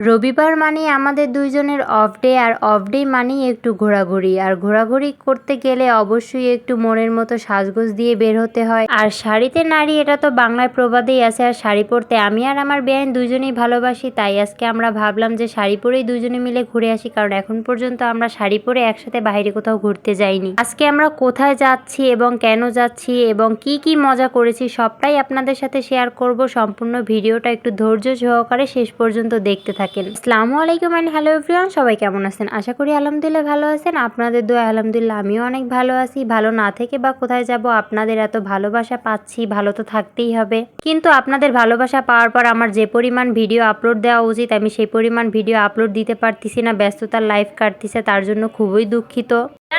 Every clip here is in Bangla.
রবিবার মানেই আমাদের দুইজনের অফ ডে, আর অফ ডে মানেই একটু ঘোরাঘুরি। আর ঘোরাঘুরি করতে গেলে অবশ্যই একটু মনের মতো সাজগোজ দিয়ে বের হতে হয়। আর শাড়িতে নারী, এটা তো বাংলায় প্রবাদেই আছে। আর শাড়ি পরতে আমি আর আমার বেআইন দুইজনেই ভালোবাসি, তাই আজকে আমরা ভাবলাম যে শাড়ি পরেই দুইজনে মিলে ঘুরে আসি, কারণ এখন পর্যন্ত আমরা শাড়ি পরে একসাথে বাইরে কোথাও ঘুরতে যাইনি। আজকে আমরা কোথায় যাচ্ছি এবং কেন যাচ্ছি এবং কি কি মজা করেছি সবটাই আপনাদের সাথে শেয়ার করব। সম্পূর্ণ ভিডিওটা একটু ধৈর্য সহকারে শেষ পর্যন্ত দেখতে থাকেন। আসসালামু আলাইকুম এন্ড হ্যালো এভরিওয়ান, সবাই কেমন আছেন? আশা করি আলহামদুলিল্লাহ ভালো আছেন। আপনাদের দোয়া আলহামদুলিল্লাহ আমিও অনেক ভালো আছি। ভালো না থেকে বা কোথায় যাব, আপনাদের এত ভালোবাসা পাচ্ছি, ভালো তো থাকতেই হবে। কিন্তু আপনাদের ভালোবাসা পাওয়ার পর আমার যে পরিমাণ ভিডিও আপলোড দেওয়া উচিত আমি সেই পরিমাণ ভিডিও আপলোড দিতে পারতেছি না, ব্যস্ততার লাইফ কাটতেছে, তার জন্য খুবই দুঃখিত।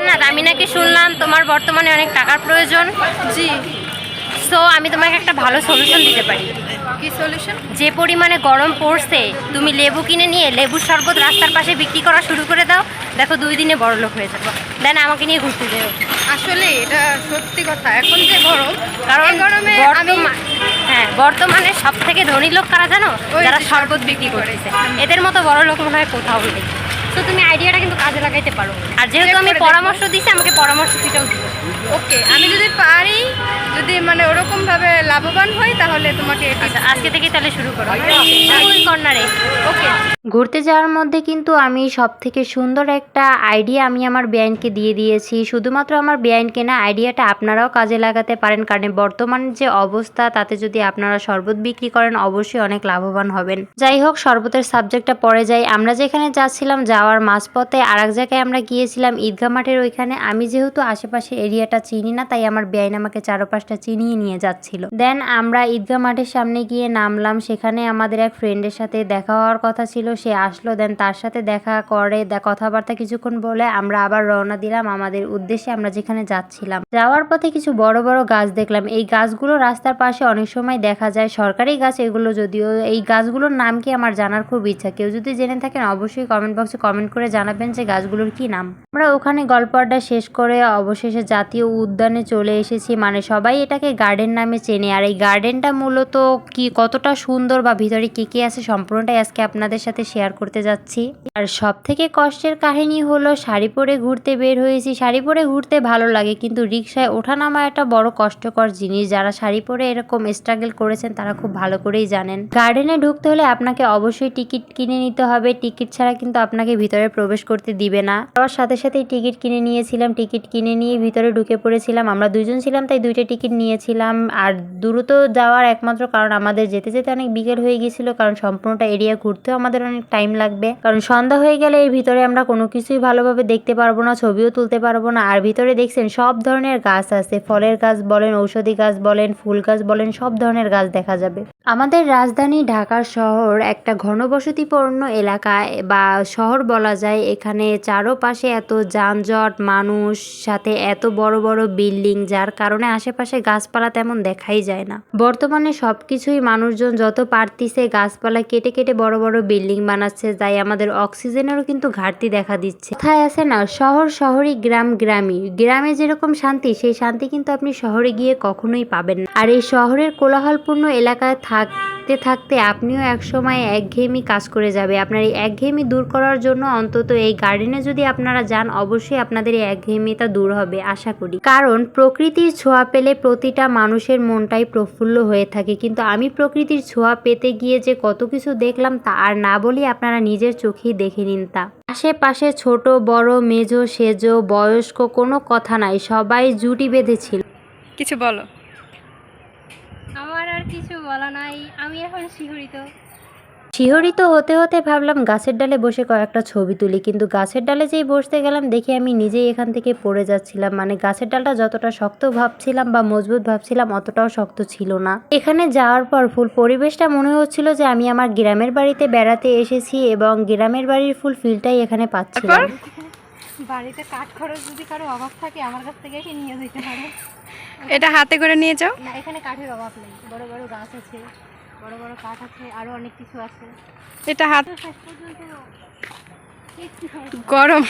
না, আমি নাকি শুনলাম তোমার বর্তমানে অনেক টাকার প্রয়োজন। জি, সো আমি তোমাকে একটা ভালো সলিউশন দিতে পারি। কি সলিউশন? যে পরিমাণে গরম পড়ছে, তুমি লেবু কিনে নিয়ে লেবুর শরবত রাস্তার পাশে বিক্রি করা শুরু করে দাও, দেখো 2 দিনে বড়লোক হয়ে যাবো। দেন আমাকে নিয়ে ঘুরতে যাও। আসলে এটা সত্যি কথা, এখন যে গরম, কারণ এই গরমে বর্তমানে সব থেকে ধনী লোক কারা জানো? যারা শরবত বিক্রি করেছে। এদের মতো বড় লোক মনে হয় কোথাও নেই। তো তুমি আইডিয়াটা কিন্তু কাজে লাগাইতে পারো। আর যেহেতু আমি পরামর্শ দিছি, আমাকে পরামর্শ দিতেও দিও। ওকে, আমি যদি পারি, যদি মানে ওরকমভাবে লাভবান হই, তাহলে তোমাকে আজকে থেকে তাহলে শুরু করো কর্নারে। ওকে। ঘুরতে যাওয়ার মধ্যে কিন্তু আমি সব থেকে সুন্দর একটা আইডিয়া আমি আমার বেআইনকে দিয়ে দিয়েছি। শুধুমাত্র আমার বেআইনকে না, আইডিয়াটা আপনারাও কাজে লাগাতে পারেন, কারণ বর্তমান যে অবস্থা তাতে যদি আপনারা শরবত বিক্রি করেন অবশ্যই অনেক লাভবান হবেন। যাই হোক, শরবতের সাবজেক্টটা পরে যাই। আমরা যেখানে যাচ্ছিলাম, যাওয়ার মাঝপথে আর এক জায়গায় আমরা গিয়েছিলাম ঈদগাহ মাঠের ওইখানে। আমি যেহেতু আশেপাশে এরিয়াটা চিনি না, তাই আমার বেআইন আমাকে চারপাশটা চিনিয়ে নিয়ে যাচ্ছিল। দেন আমরা ঈদগাহ মাঠের সামনে গিয়ে নামলাম। সেখানে আমাদের এক ফ্রেন্ডের সাথে দেখা হওয়ার কথা ছিল, সে আসলো। দেন তার সাথে দেখা করে কথাবার্তা কিছুক্ষণ বলে আমরা আবার রওনা দিলাম আমাদের উদ্দেশ্যে, আমরা যেখানে যাচ্ছিলাম। যাওয়ার পথে কিছু বড় বড় গাছ দেখলাম। এই গাছগুলো রাস্তার পাশে অনেক সময় দেখা যায়, সরকারি গাছ এগুলো। যদিও এই গাছগুলোর নাম কি আমার জানার খুব ইচ্ছা, কেউ যদি জেনে থাকেন অবশ্যই কমেন্ট বক্সে কমেন্ট করে জানাবেন যে গাছগুলোর কি নাম। আমরা ওখানে গল্প আড্ডা শেষ করে অবশেষে জাতীয় উদ্যানে চলে এসেছি। মানে সবাই এটাকে গার্ডেন নামে চেনে। আর এই গার্ডেনটা মূলত কি কতটা সুন্দর বা ভিতরে কি কি আছে সম্পূর্ণটাই আজকে আপনাদের সাথে শেয়ার করতে যাচ্ছি। আর সব থেকে কষ্টের কাহিনী হলো, শাড়ি পরে ঘুরতে বের হয়েছি। শাড়ি পরে ঘুরতে ভালো লাগে, কিন্তু রিক্সায় ওঠানামা একটা বড় কষ্টকর জিনিস। যারা শাড়ি পরে এরকম স্ট্রাগল করেছেন তারা খুব ভালো করেই জানেন। গার্ডেনে ঢুকতে হলে আপনাকে অবশ্যই টিকিট কিনে নিতে হবে। টিকিট ছাড়া কিন্তু আপনাকে ভিতরে প্রবেশ করতে দিবে না। তার সাথে সাথেই টিকিট কিনে নিয়েছিলাম। টিকিট কিনে নিয়ে ভিতরে ঢুকে পড়েছিলাম। আমরা দুইজন ছিলাম তাই 2টা টিকিট নিয়েছিলাম। আর দ্রুত যাওয়ার একমাত্র কারণ, আমাদের যেতে যেতে অনেক বিকেল হয়ে গিয়েছিল, কারণ সম্পূর্ণটা এরিয়া ঘুরতেও আমাদের অনেক টাইম লাগবে। কারণ সন্ধ্যা হয়ে গেলে এর ভিতরে আমরা কোনো কিছুই ভালোভাবে দেখতে পারবো না, ছবিও তুলতে পারবো না। আর ভিতরে দেখছেন সব ধরনের গাছ আছে, ফলের গাছ বলেন, ঔষধি গাছ বলেন, ফুল গাছ বলেন, সব ধরনের গাছ দেখা যাবে। আমাদের রাজধানী ঢাকা শহর একটা ঘনবসতিপূর্ণ এলাকায় বা শহর বলা যায়। এখানে চারোপাশে এত যানজট, মানুষ, সাথে এত বড় বড় বিল্ডিং, যার কারণে আশেপাশে গাছপালা তেমন দেখাই যায় না। বর্তমানে সবকিছুই মানুষজন যত পারতিছে গাছপালা কেটে কেটে বড় বড় বিল্ডিং বানাচ্ছে, তাই আমাদের অক্সিজেনেরও কিন্তু ঘাটতি দেখা দিচ্ছে। কোথায় আছে না, শহর শহরই, গ্রাম গ্রামই। গ্রামে যেরকম শান্তি, সেই শান্তি কিন্তু আপনি শহরে গিয়ে কখনোই পাবেন না। আর এই শহরের কোলাহলপূর্ণ এলাকায় থাকতে থাকতে আপনিও একসময় একঘেয়েমি কাজ করে যাবে। আপনার এই একঘেয়েমি দূর করার জন্য অন্তত এই গার্ডেনে যদি আপনারা যান, অবশ্যই আপনাদের এই একঘেয়েমিটা দূর হবে আশা করি। কারণ প্রকৃতির ছোঁয়া পেলে প্রতিটা মানুষের মনটাই প্রফুল্ল হয়ে থাকে। কিন্তু আমি প্রকৃতির ছোঁয়া পেতে গিয়ে যে কত কিছু দেখলাম তা আর না বলি, আপনারা নিজের চোখেই দেখে নিন তা। আশেপাশে ছোট বড়, মেজো সেজো, বয়স্ক কোনো কথা নাই, সবাই জুটি বেঁধেছিল। কিছু বলো। আমার আর কিছু বলা নাই, আমি এখন শিহরিত হতে হতে ভাবলাম গাছের ডালে বসে কয়েকটা ছবি তুলি, কিন্তু গাছের ডালে যেই বসতে গেলাম দেখি আমি নিজেই এখান থেকে পড়ে যাচ্ছিলাম। মানে গাছের ডালটা যতটা শক্ত ভাবছিলাম বা মজবুত ভাবছিলাম অতটাও শক্ত ছিল না। এখানে যাওয়ার পর ফুল পরিবেশটা মনে হচ্ছিল যে আমি আমার গ্রামের বাড়িতে বেড়াতে এসেছি এবং গ্রামের বাড়ির ফুল ফিলটাই এখানে পাচ্ছিলাম। বাড়িতে কাঠ খরচ যদি কারো অভাব থাকে আমার কাছ থেকে এসে নিয়ে যেতে পারো। এটা হাতে করে নিয়ে যাও। না, এখানে কাঠের অভাব নেই, বড় বড় গাছ আছে, বড় বড় কাঠ আছে, আরো অনেক কিছু আছে। এটা হাত শেষ পর্যন্ত গরম।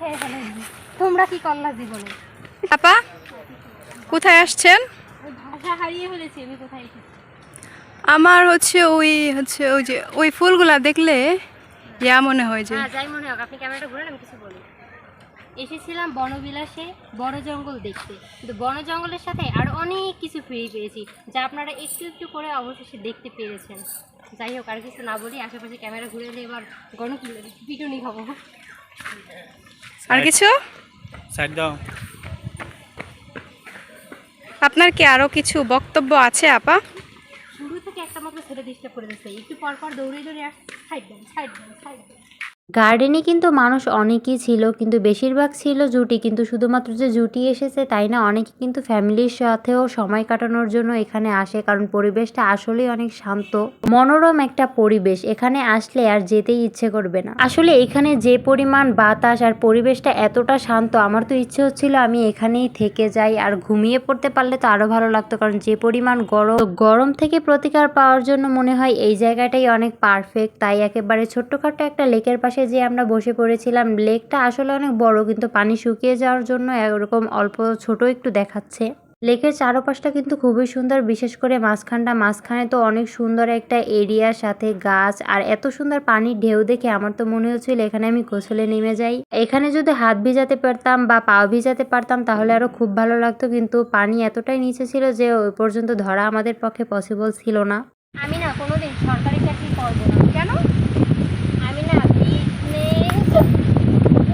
খেয়ে ফেলে। তোমরা কি করলা জীবনে? আপা কোথায় আসছেন? ওই ভাষা হারিয়ে ফেলেছি আমি, কোথায় এসেছি। আমার হচ্ছে ওই যে ওই ফুলগুলা দেখলে ইয়া মনে হয় যে হ্যাঁ যাই মনে হোক, আপনি ক্যামেরাটা ঘুরেন, আমি কিছু বলি। এসেছিলাম বনবিলাসে বড় জঙ্গল দেখতে, কিন্তু বন জঙ্গলের সাথে আর অনেক কিছু ফ্রি পেয়েছি, যা আপনারা একটু একটু করে অবশেষে দেখতে পেরেছেন। যাই হোক, আর কিছু না বলি, আশেপাশে ক্যামেরা ঘুরে এলে এবার পিটুনি খাবো। আর কিছু সাইড দাও। আপনার কি আরো কিছু বক্তব্য আছে আপা? শুরু থেকে একটা মাত্র ছেলে ডিস্টার্ব করে দিচ্ছে, একটু পর পর দৌড়ে দৌড়ে আর সাইড দেন সাইড দেন সাইড দেন। গার্ডেনে কিন্তু মানুষ অনেকই ছিল, কিন্তু বেশিরভাগ ছিল জুটি। কিন্তু শুধুমাত্র যে জুটি এসেছে তাই না, অনেকে কিন্তু ফ্যামিলির সাথেও সময় কাটানোর জন্য এখানে আসে, কারণ পরিবেশটা আসলেই অনেক শান্ত, মনোরম একটা পরিবেশ। এখানে আসলে আর যেতেই ইচ্ছে করবে না। আসলে এখানে যে পরিমাণ বাতাস আর পরিবেশটা এতটা শান্ত, আমার তো ইচ্ছে হচ্ছিল আমি এখানেই থেকে যাই, আর ঘুমিয়ে পড়তে পারলে তো আরো ভালো লাগতো, কারণ যে পরিমাণ গরম থেকে প্রতিকার পাওয়ার জন্য মনে হয় এই জায়গাটাই অনেক পারফেক্ট। তাই একেবারে ছোট্টখাট্ট একটা লেকের পাশে যে আমরা বসে পড়েছিলাম। লেকটা আসলে অনেক বড়, কিন্তু পানি শুকিয়ে যাওয়ার জন্য এরকম অল্প ছোট একটু দেখাচ্ছে। লেকের চারপাশটা কিন্তু খুবই সুন্দর, বিশেষ করে মাঝখানে তো অনেক সুন্দর একটা এরিয়ার সাথে গাছ, আর এত সুন্দর পানির ঢেউ দেখে আমার তো মনে হচ্ছিল এখানে আমি গোসলে নেমে যাই। এখানে যদি হাত ভিজাতে পারতাম বা পাও ভিজাতে পারতাম তাহলে আরো খুব ভালো লাগতো, কিন্তু পানি এতটাই নিচে ছিল যে ওই পর্যন্ত ধরা আমাদের পক্ষে পসিবল ছিল না। আমি না কোনোদিন সরকারি চাকরি করবো না। কেন? আমি না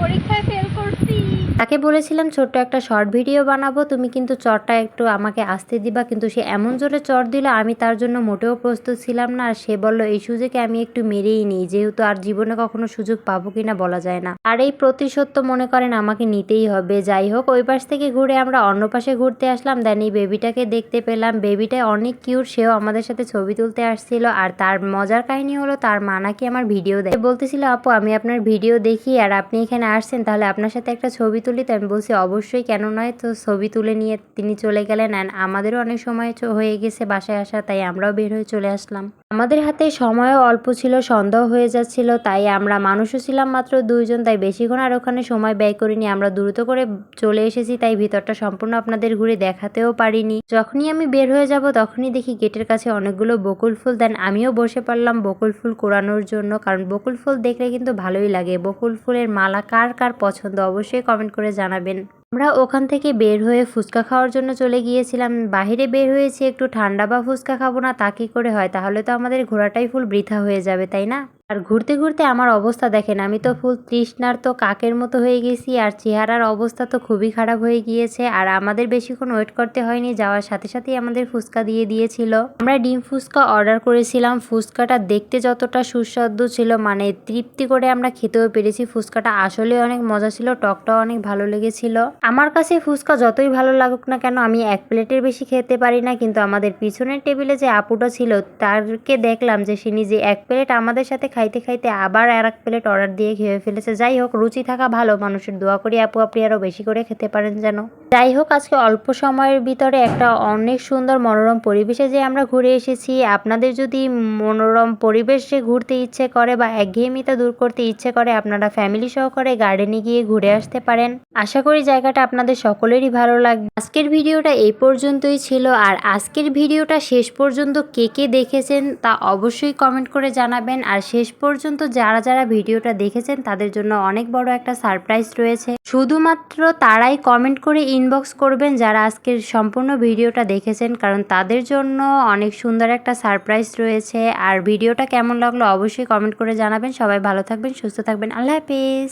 পরীক্ষায় ফেল করছি। তাকে বলেছিলাম ছোট্ট একটা শর্ট ভিডিও বানাবো, তুমি কিন্তু চরটা একটু আমাকে আসতে দিবা, কিন্তু সে এমন জোরে চর দিল আমি তার জন্য মোটেও প্রস্তুত ছিলাম না। আর সে বলল এই সুযোগে আমি একটু মেরেই নিই, যেহেতু আর জীবনে কখনো সুযোগ পাবো কিনা বলা যায় না। আর এই প্রতিশোধ তো মনে করেন আমাকে নিতেই হবে। যাই হোক, ওই পাশ থেকে ঘুরে আমরা অন্য পাশে ঘুরতে আসলাম। দেন এই বেবিটাকে দেখতে পেলাম, বেবিটা অনেক কিউট, সেও আমাদের সাথে ছবি তুলতে আসছিল। আর তার মজার কাহিনী হলো তার মা নাকি আমার ভিডিও দেয়, বলতেছিল আপু আমি আপনার ভিডিও দেখি আর আপনি এখানে আসছেন, তাহলে আপনার সাথে একটা ছবি তুলি। তো আমি বলছি অবশ্যই, কেন নয়। তো ছবি তুলে নিয়ে তিনি চলে গেলেন। অ্যান্ড আমাদেরও অনেক সময় হয়ে গেছে বাসায় আসা, তাই আমরাও বের হয়ে চলে আসলাম। আমাদের হাতে সময়ও অল্প ছিল, সন্দেহ হয়ে যাচ্ছিল, তাই আমরা মানুষও ছিলাম মাত্র 2 জন, তাই বেশিক্ষণ আর ওখানে সময় ব্যয় করিনি। আমরা দ্রুত করে চলে এসেছি, তাই ভিতরটা সম্পূর্ণ আপনাদের ঘুরে দেখাতেও পারিনি। যখনই আমি বের হয়ে যাব তখনই দেখি গেটের কাছে অনেকগুলো বকুল ফুল। দেন আমিও বসে পড়লাম বকুল ফুল কুড়ানোর জন্য, কারণ বকুল ফুল দেখলে কিন্তু ভালোই লাগে। বকুল ফুলের মালা কার কার পছন্দ অবশ্যই কমেন্ট করে জানাবেন। আমরা ওখান থেকে বের হয়ে ফুচকা খাওয়ার জন্য চলে গিয়েছিলাম। বাহিরে বের হয়েছি একটু ঠান্ডা, বা ফুচকা খাবো না তা কি করে হয়, তাহলে তো আমাদের ঘোরাটাই ফুল বৃথা হয়ে যাবে, তাই না? আর ঘুরতে ঘুরতে আমার অবস্থা দেখেন, আমি তো ফুল তৃষ্ণার তো কাকের মতো হয়ে গেছি, আর চেহারার অবস্থা তো খুবই খারাপ হয়ে গিয়েছে। আর আমাদের বেশিক্ষণ ওয়েট করতে হয়নি, যাওয়ার সাথে সাথেই আমাদের ফুচকা দিয়ে দিয়েছিল। আমরা ডিম ফুচকা অর্ডার করেছিলাম। ফুচকাটা দেখতে যতটা সুস্বাদু ছিল, মানে তৃপ্তি করে আমরা খেতেও পেরেছি। ফুচকাটা আসলে অনেক মজা ছিল, টকটাও অনেক ভালো লেগেছিল। আমার কাছে ফুচকা যতই ভালো লাগুক না কেন, আমি 1 প্লেটের বেশি খেতে পারি না। কিন্তু আমাদের পিছনের টেবিলে যে আপুটা ছিল তারকে দেখলাম যে সে নিজে 1 প্লেট আমাদের সাথে খাইতে খাইতে আবার আর 1 প্লেট অর্ডার দিয়ে খেয়ে ফেলেছে। যাই হোক, রুচি থাকা ভালো, মানুষের দোয়া করি আপু আপনি আরও বেশি করে খেতে পারেন যেন। যাই হোক, আজকে অল্প সময়ের ভিতরে একটা অনেক সুন্দর মনোরম পরিবেশে যে আমরা ঘুরে এসেছি। আপনাদের যদি মনোরম পরিবেশে ঘুরতে ইচ্ছে করে বা একঘেয়েমিতা দূর করতে ইচ্ছে করে, আপনারা ফ্যামিলি সহকারে গার্ডেনে গিয়ে ঘুরে আসতে পারেন। আশা করি জায়গাটা আপনাদের সকলেরই ভালো লাগবে। আজকের ভিডিওটা এই পর্যন্তই ছিল। আর আজকের ভিডিওটা শেষ পর্যন্ত কে কে দেখেছেন তা অবশ্যই কমেন্ট করে জানাবেন। আর শেষ পর্যন্ত যারা যারা ভিডিওটা দেখেছেন তাদের জন্য অনেক বড় একটা সারপ্রাইজ রয়েছে। শুধুমাত্র তারাই কমেন্ট করে ইনবক্স করবেন যারা আজকের সম্পূর্ণ ভিডিওটা দেখেছেন, কারণ তাদের জন্য অনেক সুন্দর একটা সারপ্রাইজ রয়েছে। আর ভিডিওটা কেমন লাগলো অবশ্যই কমেন্ট করে জানাবেন। সবাই ভালো থাকবেন, সুস্থ থাকবেন। আল্লাহ হাফেজ।